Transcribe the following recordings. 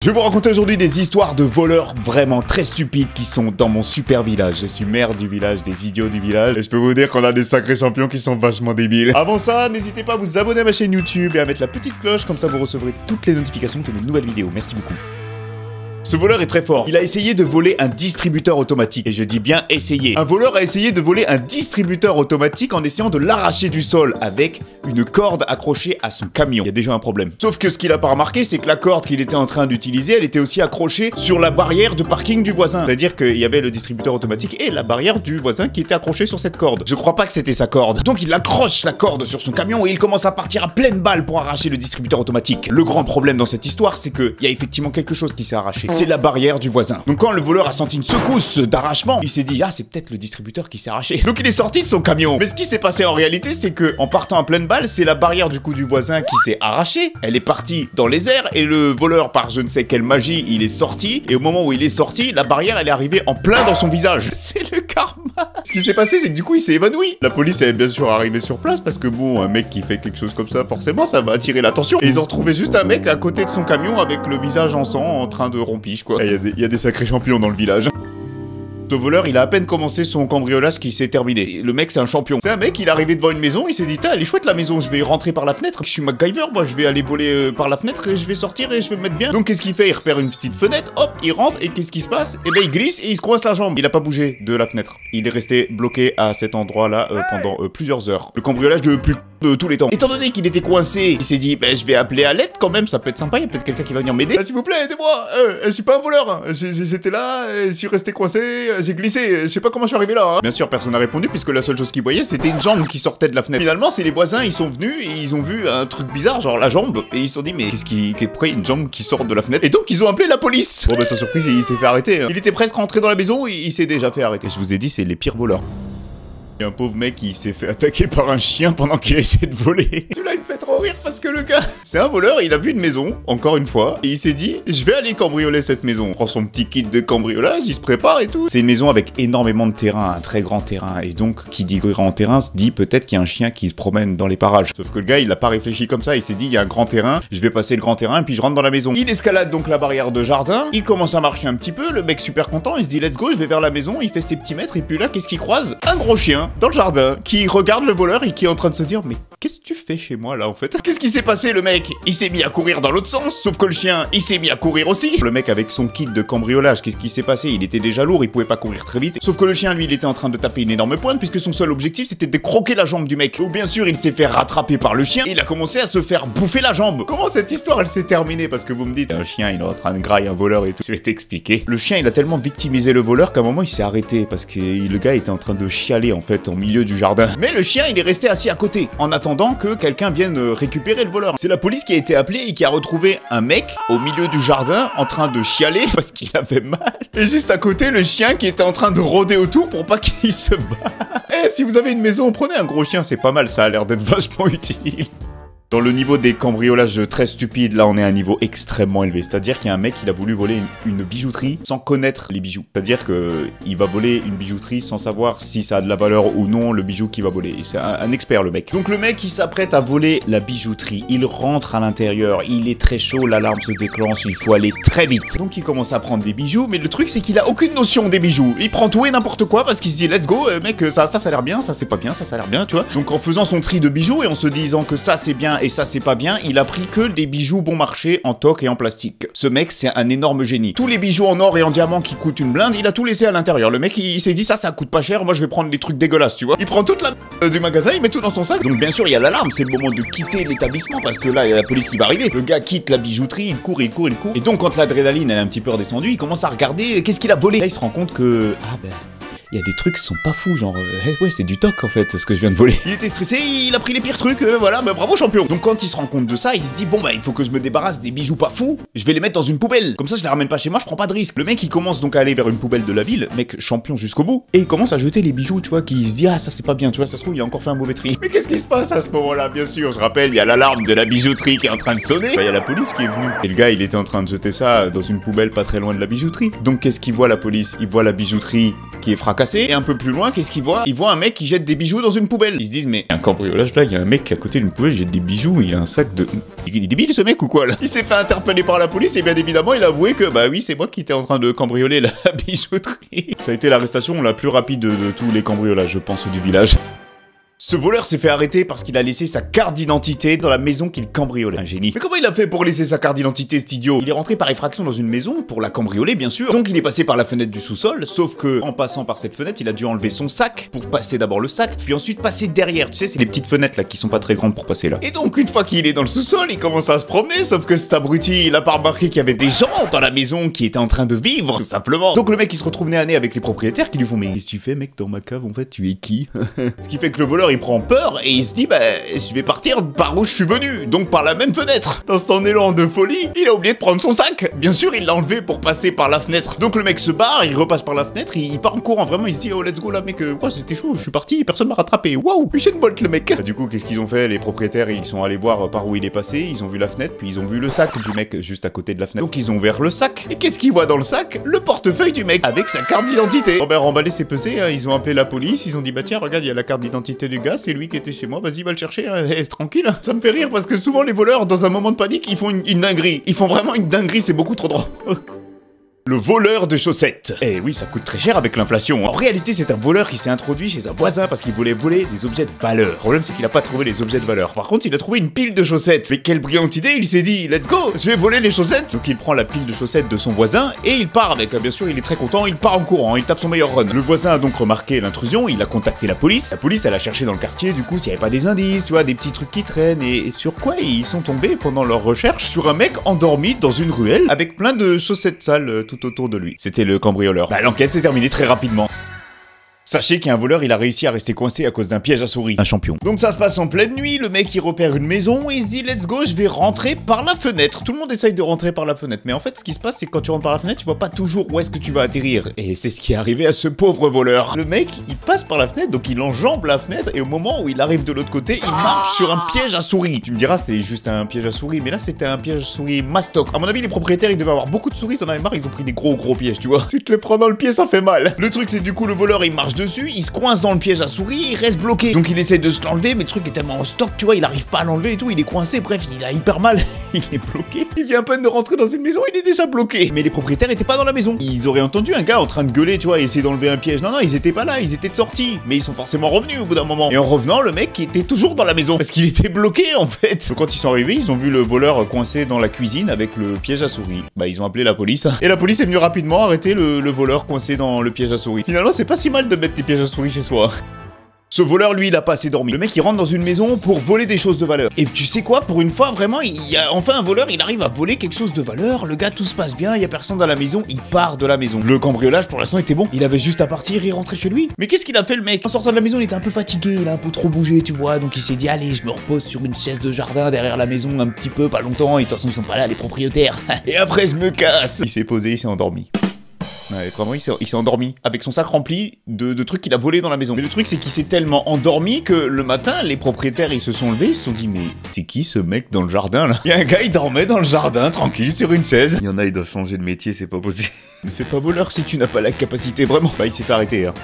Je vais vous raconter aujourd'hui des histoires de voleurs vraiment très stupides qui sont dans mon super village. Je suis maire du village, des idiots du village, et je peux vous dire qu'on a des sacrés champions qui sont vachement débiles. Avant ça, n'hésitez pas à vous abonner à ma chaîne YouTube et à mettre la petite cloche, comme ça vous recevrez toutes les notifications de mes nouvelles vidéos. Merci beaucoup. Ce voleur est très fort. Il a essayé de voler un distributeur automatique. Et je dis bien essayer. Un voleur a essayé de voler un distributeur automatique en essayant de l'arracher du sol avec une corde accrochée à son camion. Il y a déjà un problème. Sauf que ce qu'il a pas remarqué, c'est que la corde qu'il était en train d'utiliser, elle était aussi accrochée sur la barrière de parking du voisin. C'est-à-dire qu'il y avait le distributeur automatique et la barrière du voisin qui était accrochée sur cette corde. Je crois pas que c'était sa corde. Donc il accroche la corde sur son camion et il commence à partir à pleine balle pour arracher le distributeur automatique. Le grand problème dans cette histoire, c'est qu'il y a effectivement quelque chose qui s'est arraché. C'est la barrière du voisin. Donc quand le voleur a senti une secousse d'arrachement, il s'est dit ah c'est peut-être le distributeur qui s'est arraché. Donc il est sorti de son camion. Mais ce qui s'est passé en réalité, c'est que en partant à pleine balle, c'est la barrière du coup du voisin qui s'est arrachée. Elle est partie dans les airs et le voleur, par je ne sais quelle magie, il est sorti. Et au moment où il est sorti, la barrière elle est arrivée en plein dans son visage. C'est le karma. Ce qui s'est passé, c'est que du coup il s'est évanoui. La police est bien sûr arrivée sur place parce que bon, un mec qui fait quelque chose comme ça, forcément ça va attirer l'attention. Et ils ont retrouvé juste un mec à côté de son camion avec le visage en sang en train de rompiche quoi. Il y a des sacrés champions dans le village. Ce voleur, il a à peine commencé son cambriolage qui s'est terminé. Le mec, c'est un champion. C'est un mec, il est arrivé devant une maison, il s'est dit, elle est chouette la maison, je vais rentrer par la fenêtre. Je suis MacGyver, moi, je vais aller voler par la fenêtre et je vais sortir et je vais me mettre bien. Donc, qu'est-ce qu'il fait? Il repère une petite fenêtre, hop, il rentre et qu'est-ce qui se passe? Eh ben, il glisse et il se coince la jambe. Il a pas bougé de la fenêtre. Il est resté bloqué à cet endroit-là pendant plusieurs heures. Le cambriolage de tous les temps. Étant donné qu'il était coincé, il s'est dit, je vais appeler à l'aide quand même, ça peut être sympa, il y a peut-être quelqu'un qui va venir m'aider. S'il vous plaît, aidez-moi, je suis pas un voleur, hein. J'étais là, je suis resté coincé, j'ai glissé, je sais pas comment je suis arrivé là. Hein. Bien sûr, personne n'a répondu puisque la seule chose qu'il voyait, c'était une jambe qui sortait de la fenêtre. Finalement, c'est les voisins, ils sont venus et ils ont vu un truc bizarre, genre la jambe, et ils se sont dit, mais pourquoi il y a une jambe qui sort de la fenêtre? Et donc, ils ont appelé la police. Bon, sans surprise, il s'est fait arrêter. Hein. Il était presque rentré dans la maison, il s'est déjà fait arrêter. Je vous ai dit, c'est les pires voleurs. Il y a un pauvre mec qui s'est fait attaquer par un chien pendant qu'il essayait de voler. Celui-là, il me fait trop rire parce que le gars... C'est un voleur, il a vu une maison, encore une fois, et il s'est dit, je vais aller cambrioler cette maison. Il prend son petit kit de cambriolage, il se prépare et tout. C'est une maison avec énormément de terrain, un très grand terrain. Et donc, qui dit grand terrain, se dit peut-être qu'il y a un chien qui se promène dans les parages. Sauf que le gars, il a pas réfléchi comme ça, il s'est dit, il y a un grand terrain, je vais passer le grand terrain, et puis je rentre dans la maison. Il escalade donc la barrière de jardin, il commence à marcher un petit peu, le mec super content, il se dit, let's go, je vais vers la maison, il fait ses petits mètres, et puis là, qu'est-ce qu'il croise? Un gros chien, dans le jardin, qui regarde le voleur et qui est en train de se dire mais qu'est-ce que tu fais chez moi là en fait? Qu'est-ce qui s'est passé? Le mec il s'est mis à courir dans l'autre sens, sauf que le chien il s'est mis à courir aussi. Le mec avec son kit de cambriolage, qu'est-ce qui s'est passé? Il était déjà lourd, il pouvait pas courir très vite, sauf que le chien lui il était en train de taper une énorme pointe puisque son seul objectif c'était de croquer la jambe du mec. Donc bien sûr il s'est fait rattraper par le chien et il a commencé à se faire bouffer la jambe. Comment cette histoire elle s'est terminée? Parce que vous me dites un chien il est en train de grailler un voleur et tout. Je vais t'expliquer. Le chien il a tellement victimisé le voleur qu'à un moment il s'est arrêté parce que le gars était en train de chialer en fait au milieu du jardin. Mais le chien, il est resté assis à côté, en attendant que quelqu'un vienne récupérer le voleur. C'est la police qui a été appelée et qui a retrouvé un mec au milieu du jardin, en train de chialer parce qu'il avait mal. Et juste à côté, le chien qui était en train de rôder autour pour pas qu'il se batte. Eh, si vous avez une maison, prenez un gros chien, c'est pas mal, ça a l'air d'être vachement utile. Dans le niveau des cambriolages très stupides, là on est à un niveau extrêmement élevé. C'est-à-dire qu'il y a un mec, il a voulu voler une bijouterie sans connaître les bijoux. C'est-à-dire qu'il va voler une bijouterie sans savoir si ça a de la valeur ou non le bijou qu'il va voler. C'est un expert le mec. Donc le mec il s'apprête à voler la bijouterie, il rentre à l'intérieur, il est très chaud, l'alarme se déclenche, il faut aller très vite. Donc il commence à prendre des bijoux, mais le truc c'est qu'il a aucune notion des bijoux. Il prend tout et n'importe quoi parce qu'il se dit let's go mec, ça a l'air bien, ça c'est pas bien, ça a l'air bien, tu vois. Donc en faisant son tri de bijoux et en se disant que ça c'est bien et ça c'est pas bien, il a pris que des bijoux bon marché en toc et en plastique. Ce mec c'est un énorme génie. Tous les bijoux en or et en diamant qui coûtent une blinde, il a tout laissé à l'intérieur. Le mec il s'est dit ça coûte pas cher, moi je vais prendre des trucs dégueulasses, tu vois. Il prend toute la du magasin, il met tout dans son sac. Donc bien sûr il y a l'alarme, c'est le moment de quitter l'établissement parce que là il y a la police qui va arriver. Le gars quitte la bijouterie, il court. Et donc quand l'adrénaline elle est un petit peu redescendue, il commence à regarder qu'est-ce qu'il a volé. Là il se rend compte que il y a des trucs qui sont pas fous, genre, ouais, c'est du toc en fait, ce que je viens de voler. Il était stressé, il a pris les pires trucs, voilà, bravo champion. Donc quand il se rend compte de ça, il se dit, bon il faut que je me débarrasse des bijoux pas fous, je vais les mettre dans une poubelle. Comme ça, je les ramène pas chez moi, je prends pas de risque. Le mec, il commence donc à aller vers une poubelle de la ville, mec champion jusqu'au bout, et il commence à jeter les bijoux, tu vois, qui se dit, ça c'est pas bien, tu vois, ça se trouve, il a encore fait un mauvais tri. Mais qu'est-ce qui se passe à ce moment-là? Bien sûr, je rappelle, il y a l'alarme de la bijouterie qui est en train de sonner, il y a la police qui est venue. Et le gars, il était en train de jeter ça dans une poubelle pas très loin de la bijouterie. Donc qu'est-ce qu'il voit la police? Il voit la bijouterie qui est fracassé. Et un peu plus loin, qu'est-ce qu'il voit? Il voit un mec qui jette des bijoux dans une poubelle. Ils se disent, mais un cambriolage là, il y a un mec qui à côté d'une poubelle, il jette des bijoux, il a un sac de... Il est débile ce mec ou quoi là? Il s'est fait interpeller par la police et bien évidemment il a avoué que bah oui c'est moi qui étais en train de cambrioler la bijouterie. Ça a été l'arrestation la plus rapide de tous les cambriolages je pense du village. Ce voleur s'est fait arrêter parce qu'il a laissé sa carte d'identité dans la maison qu'il cambriolait. Un génie. Mais comment il a fait pour laisser sa carte d'identité, cet idiot? Il est rentré par effraction dans une maison pour la cambrioler, bien sûr. Donc il est passé par la fenêtre du sous-sol, sauf que en passant par cette fenêtre, il a dû enlever son sac pour passer d'abord le sac, puis ensuite passer derrière. Tu sais, c'est les petites fenêtres là qui sont pas très grandes pour passer là. Et donc une fois qu'il est dans le sous-sol, il commence à se promener, sauf que cet abruti, il a pas remarqué qu'il y avait des gens dans la maison qui étaient en train de vivre, tout simplement. Donc le mec il se retrouve nez à nez avec les propriétaires qui lui font mais qu'est-ce que tu fais mec dans ma cave en fait, tu es qui? Ce qui fait que le voleur il prend peur et il se dit bah je vais partir par où je suis venu, donc par la même fenêtre. Dans son élan de folie, il a oublié de prendre son sac. Bien sûr il l'a enlevé pour passer par la fenêtre. Donc le mec se barre, il repasse par la fenêtre, il part en courant, vraiment il se dit oh let's go là mec, quoi c'était chaud, je suis parti, personne m'a rattrapé, waouh, Usain Bolt le mec. Du coup qu'est-ce qu'ils ont fait? Les propriétaires ils sont allés voir par où il est passé, ils ont vu la fenêtre, puis ils ont vu le sac du mec juste à côté de la fenêtre. Donc ils ont ouvert le sac, et qu'est-ce qu'ils voient dans le sac? Le portefeuille du mec, avec sa carte d'identité. Bon ben remballé c'est pesé, hein. Ils ont appelé la police, ils ont dit bah tiens regarde il y a la carte d'identité du gars, c'est lui qui était chez moi, vas-y va le chercher, tranquille. Ça me fait rire parce que souvent les voleurs dans un moment de panique ils font une dinguerie, ils font vraiment une dinguerie, c'est beaucoup trop drôle. Le voleur de chaussettes. Eh oui, ça coûte très cher avec l'inflation. En réalité, c'est un voleur qui s'est introduit chez un voisin parce qu'il voulait voler des objets de valeur. Le problème, c'est qu'il a pas trouvé les objets de valeur. Par contre, il a trouvé une pile de chaussettes. Mais quelle brillante idée, il s'est dit, let's go, je vais voler les chaussettes. Donc il prend la pile de chaussettes de son voisin et il part avec. Bien sûr, il est très content, il part en courant, il tape son meilleur run. Le voisin a donc remarqué l'intrusion, il a contacté la police. La police, elle a cherché dans le quartier, du coup, s'il y avait pas des indices, tu vois, des petits trucs qui traînent. Et sur quoi ils sont tombés pendant leur recherche? Sur un mec endormi dans une ruelle avec plein de chaussettes sales tout autour de lui. C'était le cambrioleur. Bah, l'enquête s'est terminée très rapidement. Sachez qu'un voleur, il a réussi à rester coincé à cause d'un piège à souris. Un champion. Donc ça se passe en pleine nuit, le mec il repère une maison, il se dit let's go, je vais rentrer par la fenêtre. Tout le monde essaye de rentrer par la fenêtre, mais en fait ce qui se passe c'est que quand tu rentres par la fenêtre, tu vois pas toujours où est-ce que tu vas atterrir. Et c'est ce qui est arrivé à ce pauvre voleur. Le mec, il passe par la fenêtre, donc il enjambe la fenêtre, et au moment où il arrive de l'autre côté, il marche sur un piège à souris. Tu me diras c'est juste un piège à souris, mais là c'était un piège à souris mastoc. À mon avis les propriétaires ils devaient avoir beaucoup de souris, ils en avaient marre, ils ont pris des gros pièges, tu vois. Tu te les prends dans le pied, ça fait mal. Le truc c'est du coup le voleur il marche dessus, il se coince dans le piège à souris, il reste bloqué. Donc il essaie de se l'enlever, mais le truc est tellement en stock, tu vois, il arrive pas à l'enlever et tout, il est coincé, bref, il a hyper mal. Il est bloqué. Il vient à peine de rentrer dans une maison, il est déjà bloqué. Mais les propriétaires étaient pas dans la maison. Ils auraient entendu un gars en train de gueuler, tu vois, et essayer d'enlever un piège. Non, ils étaient pas là, ils étaient de sortie. Mais ils sont forcément revenus au bout d'un moment. Et en revenant, le mec était toujours dans la maison. Parce qu'il était bloqué, en fait. Donc quand ils sont arrivés, ils ont vu le voleur coincé dans la cuisine avec le piège à souris. Bah, ils ont appelé la police. Et la police est venue rapidement arrêter le voleur coincé dans le piège à souris. Finalement, c'est pas si mal de mettre des pièges à souris chez soi. Ce voleur, lui, il a pas assez dormi. Le mec, il rentre dans une maison pour voler des choses de valeur. Et tu sais quoi, pour une fois, vraiment, il y a enfin un voleur, il arrive à voler quelque chose de valeur. Le gars, tout se passe bien, il y a personne dans la maison, il part de la maison. Le cambriolage, pour l'instant, était bon. Il avait juste à partir et rentrer chez lui. Mais qu'est-ce qu'il a fait, le mec? En sortant de la maison, il était un peu fatigué, il a un peu trop bougé, tu vois. Donc il s'est dit, allez, je me repose sur une chaise de jardin derrière la maison un petit peu, pas longtemps. Et de toute façon, ils sont pas là, les propriétaires. Et après, je me casse. Il s'est posé, il s'est endormi. Ouais, vraiment, il s'est endormi avec son sac rempli de trucs qu'il a volés dans la maison. Mais le truc, c'est qu'il s'est tellement endormi que le matin, les propriétaires, ils se sont levés, ils se sont dit, mais c'est qui ce mec dans le jardin là? Il y a un gars, il dormait dans le jardin, tranquille, sur une chaise. Il y en a, ils doivent changer de métier, c'est pas possible. Ne fais pas voleur si tu n'as pas la capacité, vraiment. Bah, il s'est fait arrêter, hein.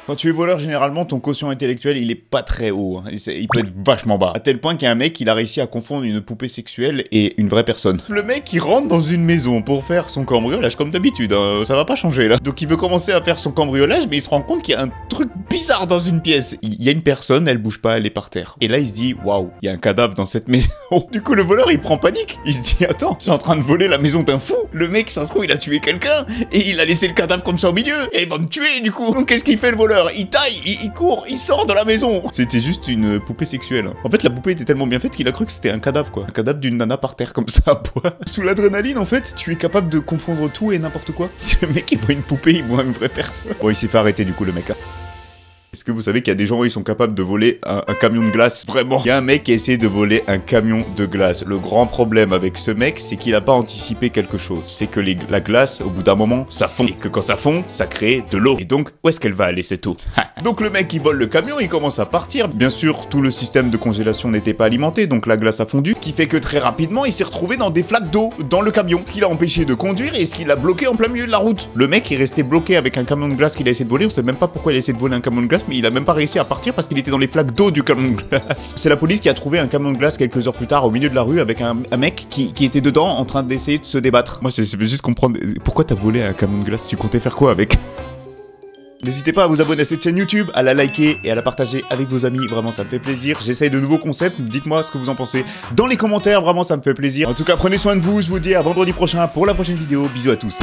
Quand tu es voleur, généralement, ton quotient intellectuel, il est pas très haut. Hein. Il peut être vachement bas. À tel point qu'il y a un mec, il a réussi à confondre une poupée sexuelle et une vraie personne. Le mec, il rentre dans une maison pour faire son cambriolage, comme d'habitude. Hein. Ça va pas changer, là. Donc il veut commencer à faire son cambriolage, mais il se rend compte qu'il y a un truc bizarre dans une pièce. Il y a une personne, elle bouge pas, elle est par terre. Et là, il se dit, waouh, il y a un cadavre dans cette maison. Du coup, le voleur, il prend panique. Il se dit, attends, je suis en train de voler la maison d'un fou. Le mec, ça se trouve, il a tué quelqu'un et il a laissé le cadavre comme ça au milieu. Et il va me tuer, du coup. Donc qu'est-ce qu'il fait, le voleur? Il taille, il court, il sort de la maison. C'était juste une poupée sexuelle. En fait, la poupée était tellement bien faite qu'il a cru que c'était un cadavre, quoi. Un cadavre d'une nana par terre, comme ça, à poids. Sous l'adrénaline, en fait, tu es capable de confondre tout et n'importe quoi. Si le mec, il voit une poupée, il voit une vraie personne. Bon, il s'est fait arrêter, du coup, le mec. Est-ce que vous savez qu'il y a des gens, ils sont capables de voler un camion de glace? Vraiment. Il y a un mec qui a essayé de voler un camion de glace. Le grand problème avec ce mec, c'est qu'il a pas anticipé quelque chose. C'est que la glace, au bout d'un moment, ça fond. Et que quand ça fond, ça crée de l'eau. Et donc, où est-ce qu'elle va aller cette eau? Donc le mec, il vole le camion, il commence à partir. Bien sûr, tout le système de congélation n'était pas alimenté, donc la glace a fondu. Ce qui fait que très rapidement, il s'est retrouvé dans des flaques d'eau dans le camion. Ce qui l'a empêché de conduire et ce qui l'a bloqué en plein milieu de la route. Le mec est resté bloqué avec un camion de glace qu'il a essayé de voler. On sait même pas pourquoi il a essayé de voler un camion de glace, mais il a même pas réussi à partir parce qu'il était dans les flaques d'eau du camion de glace. C'est la police qui a trouvé un camion de glace quelques heures plus tard au milieu de la rue avec un mec qui était dedans en train d'essayer de se débattre. Moi, je veux juste comprendre pourquoi t'as volé un camion de glace. Tu comptais faire quoi avec? N'hésitez pas à vous abonner à cette chaîne YouTube, à la liker et à la partager avec vos amis, vraiment ça me fait plaisir. J'essaye de nouveaux concepts, dites-moi ce que vous en pensez dans les commentaires, vraiment ça me fait plaisir. En tout cas, prenez soin de vous, je vous dis à vendredi prochain pour la prochaine vidéo, bisous à tous.